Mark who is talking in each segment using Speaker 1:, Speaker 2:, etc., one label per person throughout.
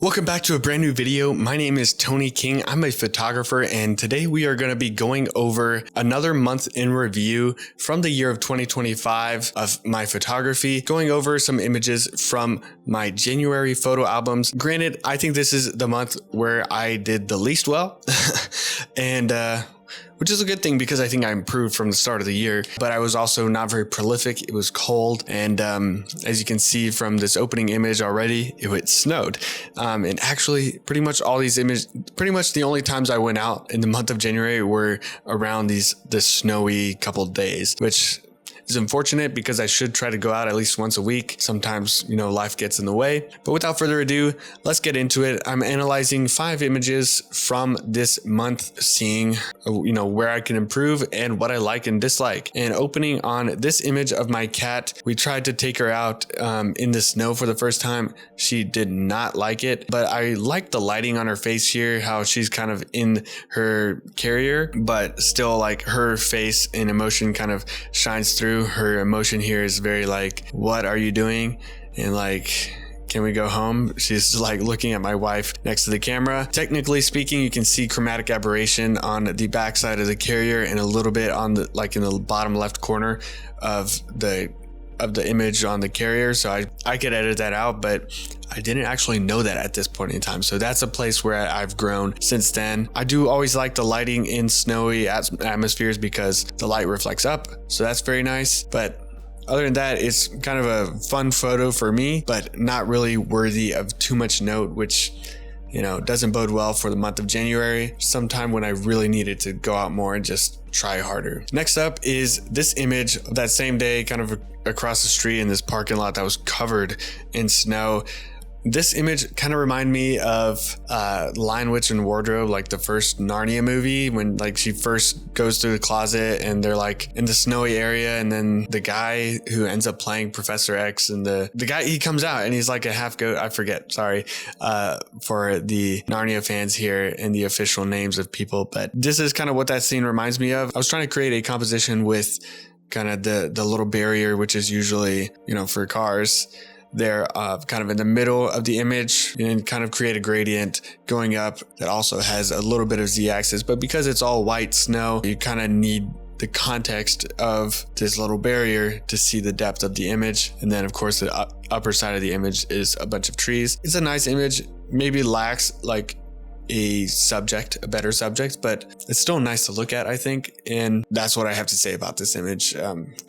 Speaker 1: Welcome back to a brand new video. My name is Tony King. I'm a photographer, and today we are going to be going over another month in review from the year of 2025 of my photography, going over some images from my January photo albums. Granted, I think this is the month where I did the least well, and which is a good thing because I think I improved from the start of the year, but I was also not very prolific. It was cold, and as you can see from this opening image already, it snowed. And actually, pretty much the only times I went out in the month of January were around this snowy couple days, which is unfortunate because I should try to go out at least once a week. Sometimes, life gets in the way. But without further ado, let's get into it. I'm analyzing 5 images from this month, seeing, where I can improve and what I like and dislike. And opening on this image of my cat, we tried to take her out in the snow for the first time. She did not like it, but I like the lighting on her face here, how she's kind of in her carrier, but still like her face and emotion kind of shines through. Her emotion here is very like, what are you doing? And like, can we go home? She's like looking at my wife next to the camera. Technically speaking, you can see chromatic aberration on the back side of the carrier and a little bit on the in the bottom left corner of the image on the carrier. So I could edit that out, but I didn't actually know that at this point in time. So that's a place where I've grown since then. I do always like the lighting in snowy atmospheres because the light reflects up. So that's very nice. But other than that, it's kind of a fun photo for me, but not really worthy of too much note, which doesn't bode well for the month of January, sometime when I really needed to go out more and just try harder. Next up is this image of that same day, kind of across the street in this parking lot that was covered in snow. This image kind of reminded me of Lion, Witch, and Wardrobe, like the first Narnia movie, when like she first goes through the closet and they're like in the snowy area, and then the guy who ends up playing Professor X and the guy, he comes out and he's like a half goat. I forget, sorry, for the Narnia fans here and the official names of people, but this is kind of what that scene reminds me of. I was trying to create a composition with kind of the little barrier, which is usually, for cars. They're kind of in the middle of the image and kind of create a gradient going up that also has a little bit of z-axis, but because it's all white snow, you kind of need the context of this little barrier to see the depth of the image. And then of course the upper side of the image is a bunch of trees. It's a nice image, maybe lacks like a better subject, but it's still nice to look at, I think. And that's what I have to say about this image.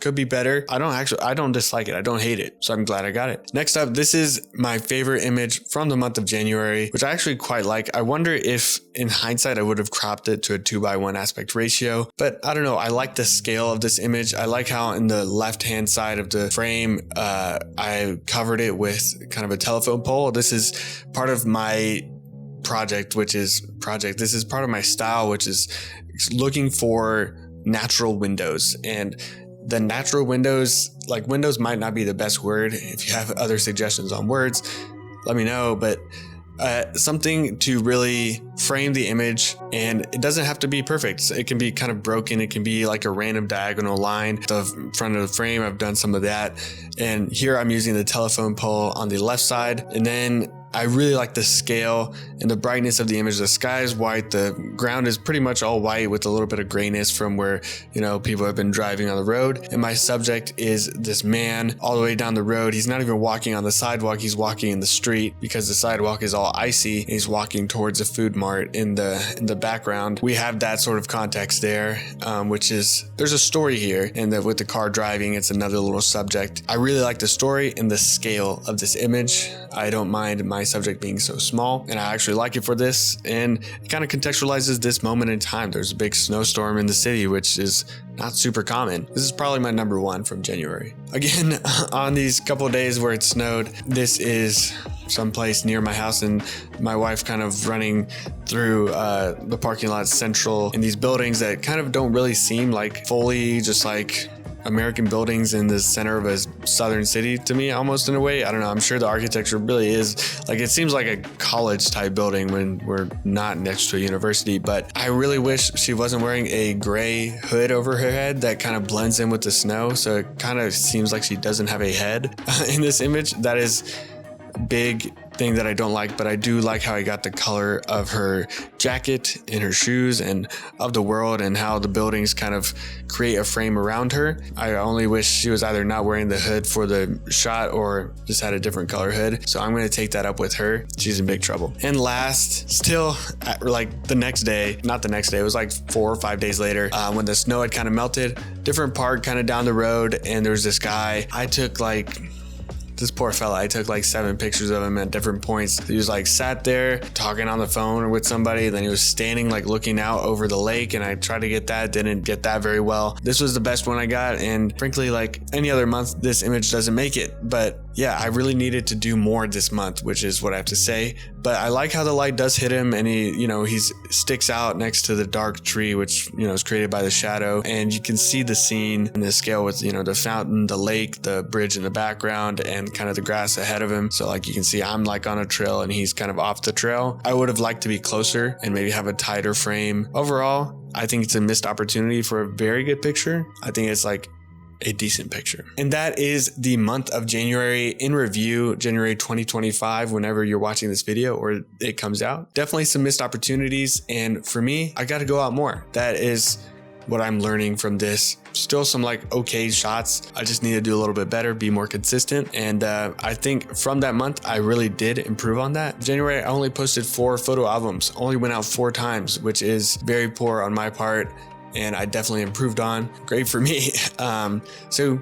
Speaker 1: Could be better. I don't dislike it. I don't hate it. So I'm glad I got it. Next up, this is my favorite image from the month of January, which I actually quite like. I wonder if in hindsight, I would have cropped it to a 2:1 aspect ratio, but I don't know. I like the scale of this image. I like how in the left-hand side of the frame, I covered it with kind of a telephone pole. This is part of my this is part of my style, which is looking for natural windows. And the natural windows, like windows might not be the best word. If you have other suggestions on words, let me know, but something to really frame the image, and it doesn't have to be perfect. It can be kind of broken. It can be like a random diagonal line. The front of the frame, I've done some of that. And here I'm using the telephone pole on the left side. And then I really like the scale and the brightness of the image. The sky is white. The ground is pretty much all white with a little bit of grayness from where, people have been driving on the road. And my subject is this man all the way down the road. He's not even walking on the sidewalk. He's walking in the street because the sidewalk is all icy. And he's walking towards a food mart in the background. We have that sort of context there, which is, there's a story here. And that with the car driving, it's another little subject. I really like the story and the scale of this image. I don't mind my subject being so small, and I actually like it for this, and it kind of contextualizes this moment in time. There's a big snowstorm in the city, which is not super common. This is probably my number 1 from January. Again, on these couple of days where it snowed, this is someplace near my house, and my wife kind of running through the parking lot central in these buildings that kind of don't really seem like fully just like American buildings in the center of a southern city to me, almost in a way. I don't know. I'm sure the architecture really is like, it seems like a college type building when we're not next to a university, but I really wish she wasn't wearing a gray hood over her head that kind of blends in with the snow. So it kind of seems like she doesn't have a head in this image. That is big thing that I don't like, but I do like how I got the color of her jacket and her shoes and of the world and how the buildings kind of create a frame around her. I only wish she was either not wearing the hood for the shot or just had a different color hood. So I'm going to take that up with her. She's in big trouble. And last, still like the next day, not the next day, it was like 4 or 5 days later, when the snow had kind of melted, different park kind of down the road, and there was this guy. This poor fella, I took like 7 pictures of him at different points. He was like sat there talking on the phone with somebody, then he was standing like looking out over the lake, and I tried to get that, didn't get that very well. This was the best one I got, and frankly, like any other month, this image doesn't make it. But yeah, I really needed to do more this month, which is what I have to say. But I like how the light does hit him, and he sticks out next to the dark tree, which is created by the shadow, and you can see the scene and the scale with the fountain, the lake, the bridge in the background, and kind of the grass ahead of him. So like you can see I'm like on a trail and he's kind of off the trail. I would have liked to be closer and maybe have a tighter frame. Overall, I think it's a missed opportunity for a very good picture. I think it's like a decent picture. And that is the month of January in review, January 2025, whenever you're watching this video or it comes out. Definitely some missed opportunities. And for me, I got to go out more. That is what I'm learning from this. Still some like okay shots. I just need to do a little bit better, be more consistent. And I think from that month, I really did improve on that. January, I only posted 4 photo albums, only went out 4 times, which is very poor on my part. And I definitely improved on. Great for me. So,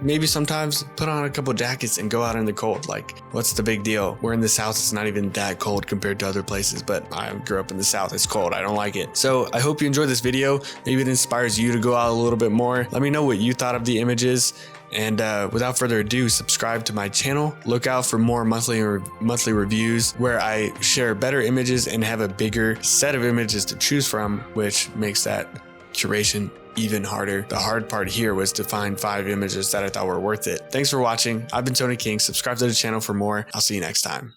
Speaker 1: maybe sometimes put on a couple jackets and go out in the cold. Like, what's the big deal? We're in the South. It's not even that cold compared to other places, but I grew up in the South. It's cold. I don't like it. So I hope you enjoyed this video. Maybe it inspires you to go out a little bit more. Let me know what you thought of the images. And without further ado, subscribe to my channel. Look out for more monthly reviews where I share better images and have a bigger set of images to choose from, which makes that curation even harder. The hard part here was to find 5 images that I thought were worth it. Thanks for watching. I've been Tony King. Subscribe to the channel for more. I'll see you next time.